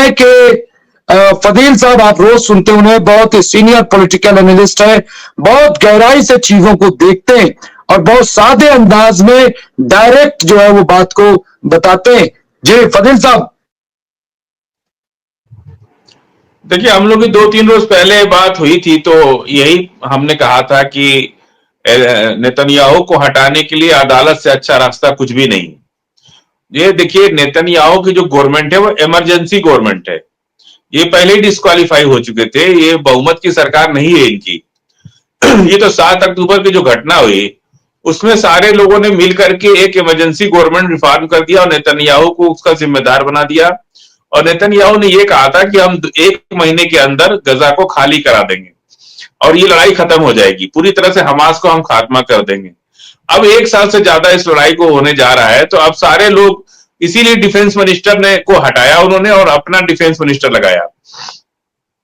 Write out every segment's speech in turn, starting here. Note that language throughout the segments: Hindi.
हैं कि फदील साहब, आप रोज सुनते, उन्हें बहुत सीनियर पॉलिटिकल एनालिस्ट है, बहुत गहराई से चीजों को देखते हैं और बहुत सादे अंदाज में डायरेक्ट जो है वो बात को बताते हैं। जी फदील साहब। देखिए, हम लोग की 2-3 रोज पहले बात हुई थी, तो यही हमने कहा था कि नेतन्याहू को हटाने के लिए अदालत से अच्छा रास्ता कुछ भी नहीं। ये देखिए, नेतन्याहू की जो गवर्नमेंट है वो इमरजेंसी गवर्नमेंट है। ये पहले ही डिस्क्वालीफाई हो चुके थे, ये बहुमत की सरकार नहीं है इनकी। ये तो 7 अक्टूबर की जो घटना हुई उसमें सारे लोगों ने मिल करके एक इमरजेंसी गवर्नमेंट रिफॉर्म कर दिया और नेतन्याहू को उसका जिम्मेदार बना दिया। और नेतन्याहू ने यह कहा था कि हम 1 महीने के अंदर गजा को खाली करा देंगे और ये लड़ाई खत्म हो जाएगी, पूरी तरह से हमास को हम खात्मा कर देंगे। अब 1 साल से ज्यादा इस लड़ाई को होने जा रहा है, तो अब सारे लोग, इसीलिए डिफेंस मिनिस्टर ने को हटाया उन्होंने और अपना डिफेंस मिनिस्टर लगाया।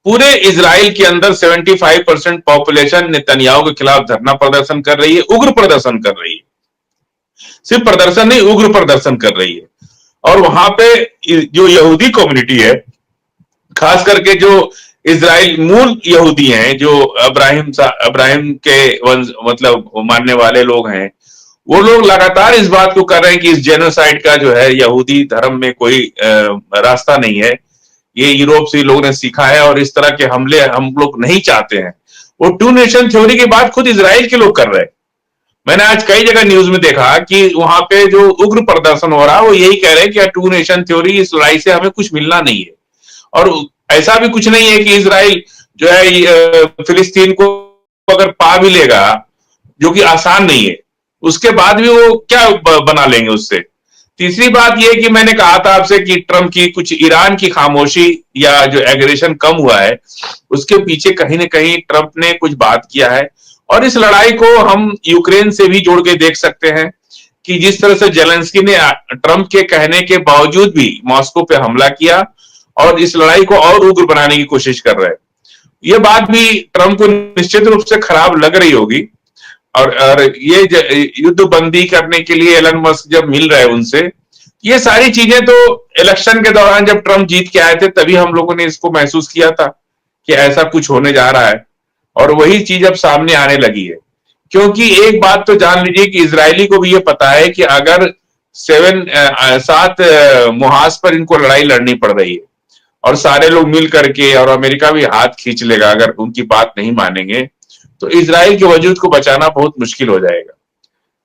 पूरे इजराइल के अंदर 75% पॉपुलेशन नेतन्याहू के खिलाफ धरना प्रदर्शन कर रही है, उग्र प्रदर्शन कर रही है। सिर्फ प्रदर्शन नहीं, उग्र प्रदर्शन कर रही है। और वहां पे जो यहूदी कम्युनिटी है, खास करके जो इजराइल मूल यहूदी हैं, जो अब्राहिम के मतलब मानने वाले लोग हैं, वो लोग लगातार इस बात को कर रहे हैं कि इस जेनोसाइड का जो है यहूदी धर्म में कोई रास्ता नहीं है। ये यूरोप से लोगों ने सीखा है और इस तरह के हमले हम लोग नहीं चाहते हैं। वो 2 नेशन थ्योरी की बात खुद इजराइल के लोग कर रहे हैं। मैंने आज कई जगह न्यूज में देखा कि वहां पे जो उग्र प्रदर्शन हो रहा है वो यही कह रहे हैं कि 2 नेशन थ्योरी, इस लड़ाई से हमें कुछ मिलना नहीं है। और ऐसा भी कुछ नहीं है कि इजराइल जो है फिलिस्तीन को अगर पा भी लेगा, जो कि आसान नहीं है, उसके बाद भी वो क्या बना लेंगे उससे। तीसरी बात यह कि मैंने कहा था आपसे कि ट्रंप की कुछ ईरान की खामोशी या जो एग्रेशन कम हुआ है, उसके पीछे कहीं ना कहीं ट्रंप ने कुछ बात किया है। और इस लड़ाई को हम यूक्रेन से भी जोड़ के देख सकते हैं कि जिस तरह से जेलेंस्की ने ट्रंप के कहने के बावजूद भी मॉस्को पे हमला किया और इस लड़ाई को और उग्र बनाने की कोशिश कर रहे हैं। यह बात भी ट्रंप को निश्चित रूप से खराब लग रही होगी। और ये युद्ध बंदी करने के लिए एलन मस्क जब मिल रहे हैं उनसे, ये सारी चीजें तो इलेक्शन के दौरान जब ट्रंप जीत के आए थे तभी हम लोगों ने इसको महसूस किया था कि ऐसा कुछ होने जा रहा है, और वही चीज अब सामने आने लगी है। क्योंकि एक बात तो जान लीजिए कि इजरायली को भी ये पता है कि अगर 7 मुहाज पर इनको लड़ाई लड़नी पड़ रही है और सारे लोग मिल करके, और अमेरिका भी हाथ खींच लेगा अगर उनकी बात नहीं मानेंगे, तो इजराइल के वजूद को बचाना बहुत मुश्किल हो जाएगा।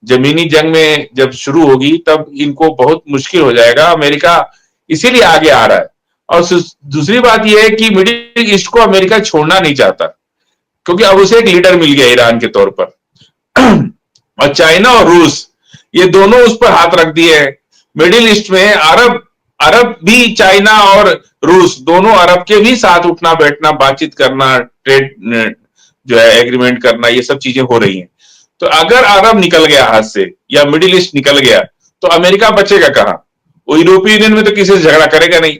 जमीनी जंग में जब शुरू होगी तब इनको बहुत मुश्किल हो जाएगा। अमेरिका इसीलिए आगे आ रहा है। और दूसरी बात यह है कि मिडिल ईस्ट को अमेरिका छोड़ना नहीं चाहता, क्योंकि अब उसे एक लीडर मिल गया ईरान के तौर पर। और चाइना और रूस, ये दोनों उस पर हाथ रख दिए हैं। मिडिल ईस्ट में अरब भी, चाइना और रूस दोनों अरब के भी साथ उठना बैठना, बातचीत करना, ट्रेड जो है एग्रीमेंट करना, ये सब चीजें हो रही हैं। तो अगर अरब निकल गया हाथ से या मिडिल ईस्ट निकल गया तो अमेरिका बचेगा कहां? वो यूरोपीय यूनियन में तो किसी से झगड़ा करेगा नहीं,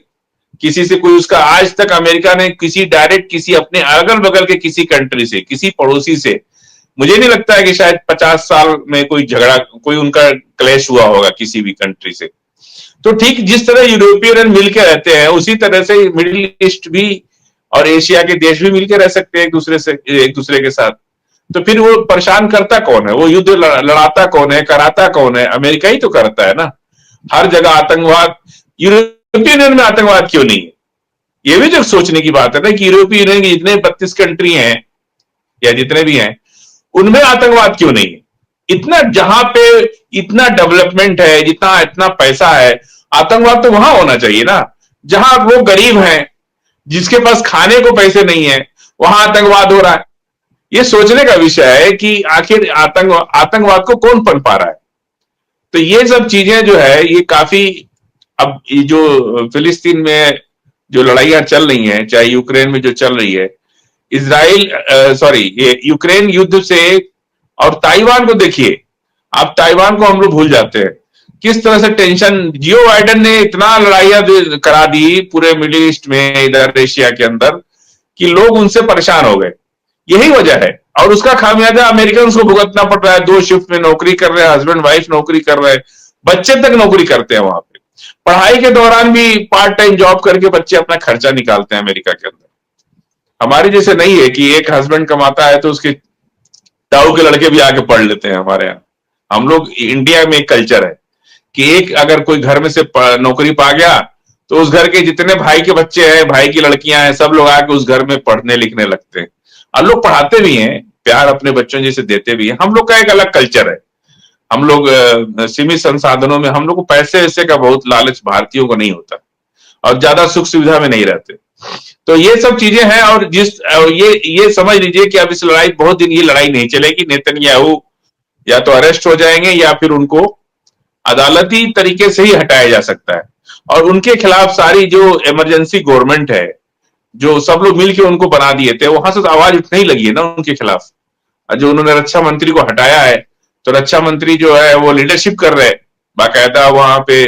किसी से कोई उसका, आज तक अमेरिका ने किसी डायरेक्ट किसी अपने अगल बगल के किसी कंट्री से, किसी पड़ोसी से, मुझे नहीं लगता है कि शायद 50 साल में कोई झगड़ा, कोई उनका क्लैश हुआ होगा किसी भी कंट्री से। तो ठीक जिस तरह यूरोपीय यूनियन मिलकर रहते हैं उसी तरह से मिडिल ईस्ट भी और एशिया के देश भी मिलकर रह सकते हैं एक दूसरे के साथ। तो फिर वो परेशान करता कौन है? वो युद्ध लड़ाता कौन है, कराता कौन है? अमेरिका ही तो करता है ना। हर जगह आतंकवाद, यूरोपीय यूनियन में आतंकवाद क्यों नहीं है? ये भी जो सोचने की बात है ना कि यूरोपीय यूनियन की जितने 32 कंट्री हैं या जितने भी हैं, उनमें आतंकवाद क्यों नहीं है? इतना, जहां पे इतना डेवलपमेंट है, जितना इतना पैसा है, आतंकवाद तो वहां होना चाहिए ना। जहां लोग गरीब हैं, जिसके पास खाने को पैसे नहीं है, वहां आतंकवाद हो रहा है। ये सोचने का विषय है कि आखिर आतंकवाद को कौन पनपा रहा है। तो ये सब चीजें जो है ये काफी, अब ये जो फिलिस्तीन में जो लड़ाइयां चल रही हैं, चाहे यूक्रेन में जो चल रही है, ये यूक्रेन युद्ध से, और ताइवान को देखिए, आप ताइवान को हम लोग भूल जाते हैं किस तरह से टेंशन, जियो बाइडेन ने इतना लड़ाइयां करा दी पूरे मिडिल ईस्ट में, इधर एशिया के अंदर, कि लोग उनसे परेशान हो गए। यही वजह है, और उसका खामियाजा अमेरिकन को भुगतना पड़ रहा है। 2 शिफ्ट में नौकरी कर रहे हैं, हस्बैंड वाइफ नौकरी कर रहे हैं, बच्चे तक नौकरी करते हैं वहां पे। पढ़ाई के दौरान भी पार्ट टाइम जॉब करके बच्चे अपना खर्चा निकालते हैं अमेरिका के अंदर। हमारे जैसे नहीं है कि एक हस्बैंड कमाता है तो उसके ताऊ के लड़के भी आके पढ़ लेते हैं हमारे यहाँ। हम लोग इंडिया में एक कल्चर है कि एक अगर कोई घर में से नौकरी पा गया तो उस घर के जितने भाई के बच्चे हैं, भाई की लड़कियां हैं, सब लोग आके उस घर में पढ़ने लिखने लगते हैं। और लोग पढ़ाते भी हैं, प्यार अपने बच्चों जैसे देते भी हैं। हम लोग का एक अलग कल्चर है। हम लोग सीमित संसाधनों में, हम लोग को पैसे वैसे का बहुत लालच भारतीयों को नहीं होता और ज्यादा सुख सुविधा में नहीं रहते। तो ये सब चीजें हैं। और ये समझ लीजिए कि अब इस लड़ाई बहुत दिन ये लड़ाई नहीं चलेगी। नेतन्याहू या तो अरेस्ट हो जाएंगे या फिर उनको अदालती तरीके से ही हटाया जा सकता है। और उनके खिलाफ सारी जो इमरजेंसी गवर्नमेंट है, जो सब लोग मिलकर उनको बना दिए थे, वहां से तो आवाज उठने ही लगी है ना उनके खिलाफ। जो उन्होंने रक्षा मंत्री को हटाया है, तो रक्षा मंत्री जो है वो लीडरशिप कर रहे हैं बाकायदा। वहां पे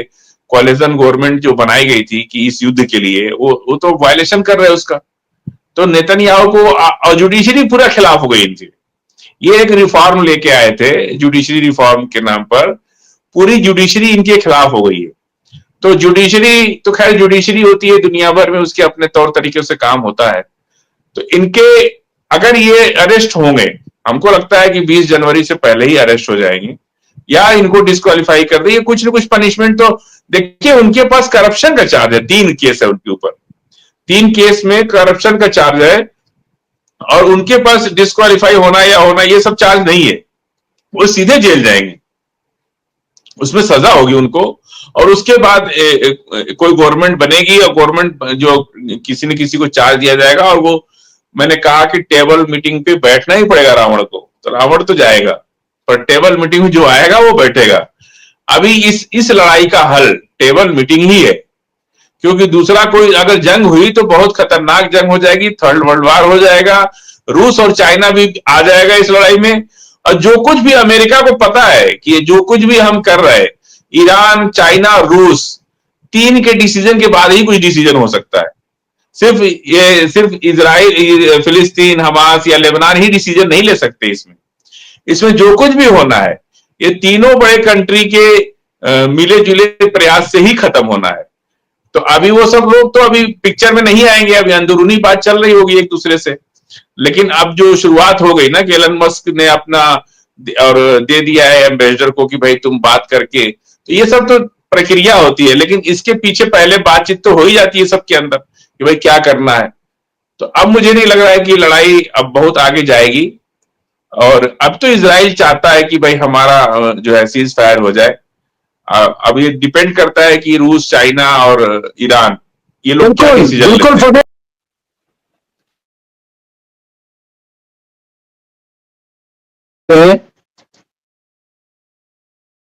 कॉलेजन गवर्नमेंट जो बनाई गई थी कि इस युद्ध के लिए, वो तो वायलेशन कर रहे हैं उसका। तो नेतन्याहू को और जुडिशरी पूरा खिलाफ हो गई इनके। ये एक रिफॉर्म लेके आए थे जुडिशरी रिफॉर्म के नाम पर, पूरी जुडिशरी इनके खिलाफ हो गई है। तो जुडिशरी तो खैर जुडिशरी होती है दुनिया भर में, उसके अपने तौर तरीके से काम होता है। तो इनके अगर ये अरेस्ट होंगे, हमको लगता है कि 20 जनवरी से पहले ही अरेस्ट हो जाएंगे या इनको डिस्क्वालीफाई कर देंगे। कुछ न कुछ पनिशमेंट तो देखिए, उनके पास करप्शन का चार्ज है, 3 केस है उनके ऊपर, 3 केस में करप्शन का चार्ज है। और उनके पास डिस्क्वालीफाई होना या होना ये सब चार्ज नहीं है, वो सीधे जेल जाएंगे, उसमें सजा होगी उनको। और उसके बाद कोई गवर्नमेंट बनेगी और गवर्नमेंट जो किसी न किसी को चार्ज दिया जाएगा। और वो मैंने कहा कि टेबल मीटिंग पे बैठना ही पड़ेगा रावण को। तो रावण तो जाएगा, पर टेबल मीटिंग में जो आएगा वो बैठेगा। अभी इस लड़ाई का हल टेबल मीटिंग ही है, क्योंकि दूसरा कोई अगर जंग हुई तो बहुत खतरनाक जंग हो जाएगी, थर्ड वर्ल्ड वार हो जाएगा। रूस और चाइना भी आ जाएगा इस लड़ाई में। और जो कुछ भी अमेरिका को पता है कि ये जो कुछ भी हम कर रहे हैं, ईरान, चाइना, रूस, 3 के डिसीजन के बाद ही कुछ डिसीजन हो सकता है। सिर्फ इजराइल, फिलिस्तीन, हमास या लेबनान ही डिसीजन नहीं ले सकते इसमें जो कुछ भी होना है ये तीनों बड़े कंट्री के मिले जुले प्रयास से ही खत्म होना है। तो अभी वो सब लोग तो अभी पिक्चर में नहीं आएंगे, अभी अंदरूनी बात चल रही होगी एक दूसरे से। लेकिन अब जो शुरुआत हो गई ना कि एलन मस्क ने अपना और दे दिया है एम्बेसडर को कि भाई तुम बात करके, तो ये सब तो प्रक्रिया होती है। लेकिन इसके पीछे पहले बातचीत तो हो ही जाती है सबके अंदर कि भाई क्या करना है। तो अब मुझे नहीं लग रहा है कि लड़ाई अब बहुत आगे जाएगी। और अब तो इजराइल चाहता है कि भाई हमारा जो है सीज फायर हो जाए। अब ये डिपेंड करता है कि रूस, चाइना और ईरान ये लोग क्या बिल्कुल डिसीजन बिल्कुल लेते हैं।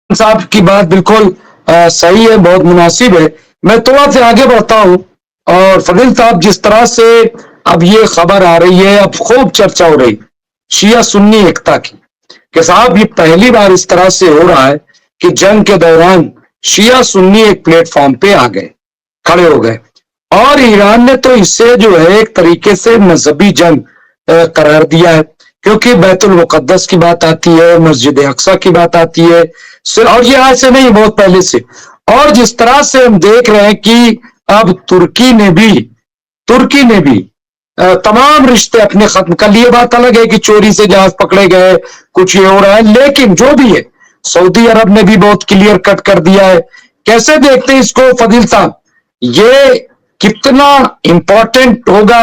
फतेह साहब की बात बिल्कुल सही है, बहुत मुनासिब है। मैं थोड़ा सा आगे बढ़ता हूं। और फजील साहब, जिस तरह से अब ये खबर आ रही है, अब खूब चर्चा हो रही शिया सुन्नी एकता की, कि साहब ये पहली बार इस तरह से हो रहा है कि जंग के दौरान शिया सुन्नी एक प्लेटफॉर्म पे आ गए, खड़े हो गए। और ईरान ने तो इसे जो है एक तरीके से मजहबी जंग करार दिया है, क्योंकि बैतुल मुकद्दस की बात आती है, मस्जिद अक्सा की बात आती है। और ये आज से नहीं, बहुत पहले से। और जिस तरह से हम देख रहे हैं कि अब तुर्की ने भी तमाम रिश्ते अपने खत्म कर लिए। बात अलग है कि चोरी से जहाज पकड़े गए, कुछ ये हो रहा है, लेकिन जो भी है सऊदी अरब ने भी बहुत क्लियर कट कर दिया है। कैसे देखते हैं इसको फजील साहब? ये कितना इंपॉर्टेंट होगा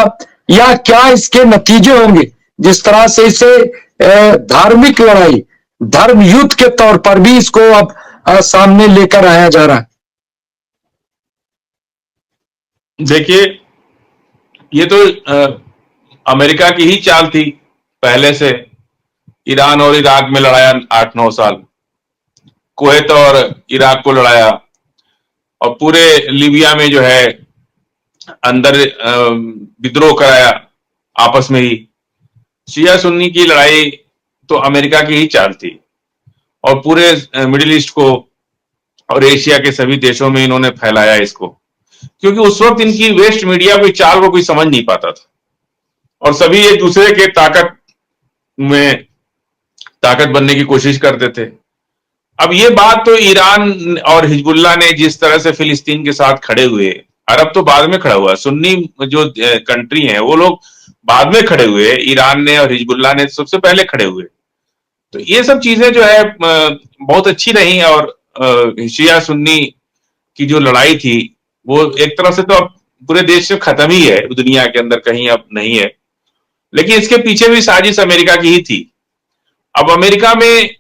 या क्या इसके नतीजे होंगे, जिस तरह से इसे धार्मिक लड़ाई, धर्म युद्ध के तौर पर भी इसको अब सामने लेकर आया जा रहा है? देखिए, ये तो अमेरिका की ही चाल थी पहले से। ईरान और इराक में लड़ाया 8-9 साल, कुवैत और इराक को लड़ाया, और पूरे लीबिया में जो है अंदर विद्रोह कराया आपस में ही। शिया सुन्नी की लड़ाई तो अमेरिका की ही चाल थी। और पूरे मिडिल ईस्ट को और एशिया के सभी देशों में इन्होंने फैलाया इसको, क्योंकि उस वक्त इनकी वेस्ट मीडिया की चाल को कोई समझ नहीं पाता था और सभी एक दूसरे के ताकत बनने की कोशिश करते थे। अब ये बात तो ईरान और हिजबुल्लाह ने जिस तरह से फिलिस्तीन के साथ खड़े हुए, अरब तो बाद में खड़ा हुआ, सुन्नी जो कंट्री है वो लोग बाद में खड़े हुए, ईरान ने और हिजबुल्लाह ने सबसे पहले खड़े हुए। तो ये सब चीजें जो है बहुत अच्छी रही। और शिया सुन्नी की जो लड़ाई थी वो एक तरह से तो अब पूरे देश से खत्म ही है, दुनिया के अंदर कहीं अब नहीं है। लेकिन इसके पीछे भी साजिश अमेरिका की ही थी। अब अमेरिका में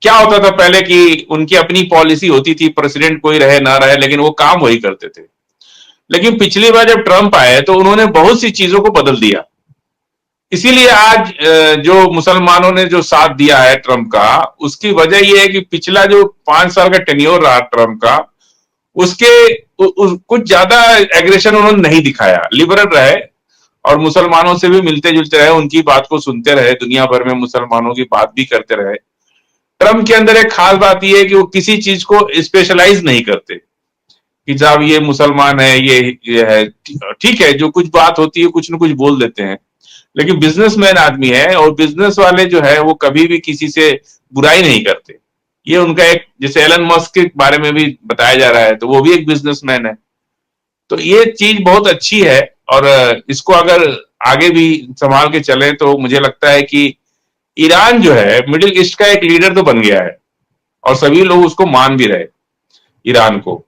क्या होता था पहले कि उनकी अपनी पॉलिसी होती थी, प्रेसिडेंट कोई रहे ना रहे लेकिन वो काम वही करते थे। लेकिन पिछली बार जब ट्रंप आए तो उन्होंने बहुत सी चीजों को बदल दिया। इसीलिए आज जो मुसलमानों ने जो साथ दिया है ट्रंप का, उसकी वजह यह है कि पिछला जो 5 साल का टेन्योर रहा ट्रंप का, उसके कुछ ज्यादा एग्रेशन उन्होंने नहीं दिखाया, लिबरल रहे और मुसलमानों से भी मिलते जुलते रहे, उनकी बात को सुनते रहे, दुनिया भर में मुसलमानों की बात भी करते रहे। ट्रंप के अंदर एक खास बात यह है कि वो किसी चीज को स्पेशलाइज नहीं करते कि साहब ये मुसलमान है, ये है, ठीक है, जो कुछ बात होती है कुछ न कुछ बोल देते हैं। लेकिन बिजनेसमैन आदमी है और बिजनेस वाले जो है वो कभी भी किसी से बुराई नहीं करते। ये उनका एक, जैसे एलन मस्क के बारे में भी बताया जा रहा है तो वो भी एक बिजनेसमैन है। तो ये चीज बहुत अच्छी है और इसको अगर आगे भी संभाल के चले तो मुझे लगता है कि ईरान जो है मिडिल ईस्ट का एक लीडर तो बन गया है और सभी लोग उसको मान भी रहे, ईरान को।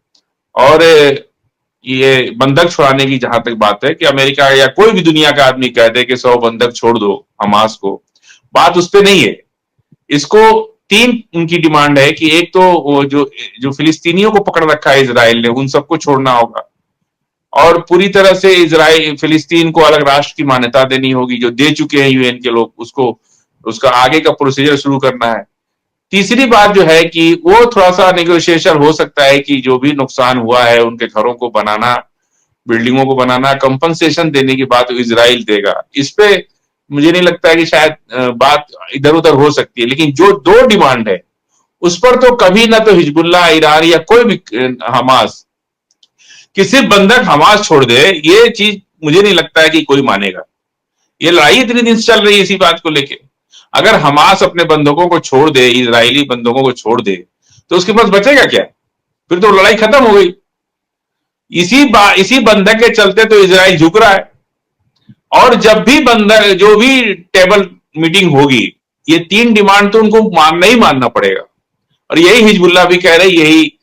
और ये बंधक छुड़ाने की जहां तक बात है कि अमेरिका या कोई भी दुनिया का आदमी कह दे कि 100 बंधक छोड़ दो हमास को, बात उस पर नहीं है। इसको 3 उनकी डिमांड है कि एक तो वो जो फिलिस्तीनियों को पकड़ रखा है इसराइल ने, उन सबको छोड़ना होगा और पूरी तरह से इसराइल फिलिस्तीन को अलग राष्ट्र की मान्यता देनी होगी, जो दे चुके हैं यूएन के लोग, उसको उसका आगे का प्रोसीजर शुरू करना है। तीसरी बात जो है कि वो थोड़ा सा नेगोशिएशन हो सकता है कि जो भी नुकसान हुआ है उनके घरों को बनाना, बिल्डिंगों को बनाना, कंपनसेशन देने की बात इजराइल देगा। इस पे मुझे नहीं लगता है कि शायद बात इधर उधर हो सकती है। लेकिन जो 2 डिमांड है उस पर तो कभी ना तो हिजबुल्लाह, ईरान या कोई भी हमास, कि सिर्फ बंधक हमास छोड़ दे, ये चीज मुझे नहीं लगता है कि कोई मानेगा। ये लड़ाई इतने दिन से चल रही है इसी बात को लेके। अगर हमास अपने बंधकों को छोड़ दे, इजरायली बंधकों को छोड़ दे, तो उसके पास बचेगा क्या? फिर तो लड़ाई खत्म हो गई। इसी बंधक के चलते तो इजराइल झुक रहा है। और जब भी बंधक, जो भी टेबल मीटिंग होगी, ये 3 डिमांड तो उनको मानना ही मानना पड़ेगा। और यही हिजबुल्लाह भी कह रहे, यही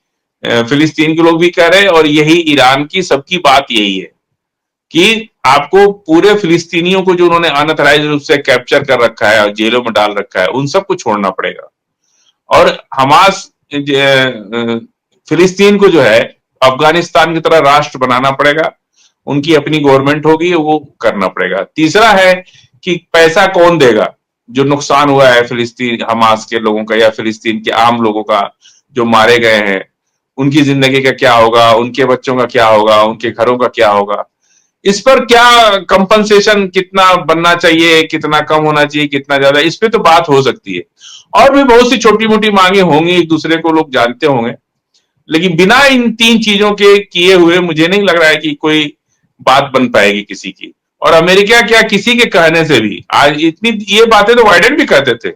फिलिस्तीन के लोग भी कह रहे, और यही ईरान की सबकी बात यही है कि आपको पूरे फिलिस्तीनियों को जो उन्होंने अनऑथराइज्ड रूप से कैप्चर कर रखा है और जेलों में डाल रखा है, उन सबको छोड़ना पड़ेगा। और हमास फिलिस्तीन को जो है अफगानिस्तान की तरह राष्ट्र बनाना पड़ेगा, उनकी अपनी गवर्नमेंट होगी, वो करना पड़ेगा। तीसरा है कि पैसा कौन देगा, जो नुकसान हुआ है फिलिस्तीन हमास के लोगों का या फिलिस्तीन के आम लोगों का जो मारे गए हैं, उनकी जिंदगी का क्या होगा, उनके बच्चों का क्या होगा, उनके घरों का क्या होगा, इस पर क्या कंपनसेशन कितना बनना चाहिए, कितना कम होना चाहिए, कितना ज्यादा, इस पे तो बात हो सकती है। और भी बहुत सी छोटी मोटी मांगे होंगी, एक दूसरे को लोग जानते होंगे। लेकिन बिना इन 3 चीजों के किए हुए मुझे नहीं लग रहा है कि कोई बात बन पाएगी किसी की। और अमेरिका क्या, किसी के कहने से भी आज इतनी ये बातें तो बाइडेन भी कहते थे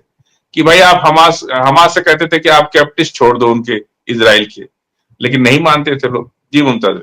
कि भाई आप हमास से कहते थे कि आप कैप्टिव छोड़ दो उनके, इजराइल के, लेकिन नहीं मानते थे लोग। जी मुमताज।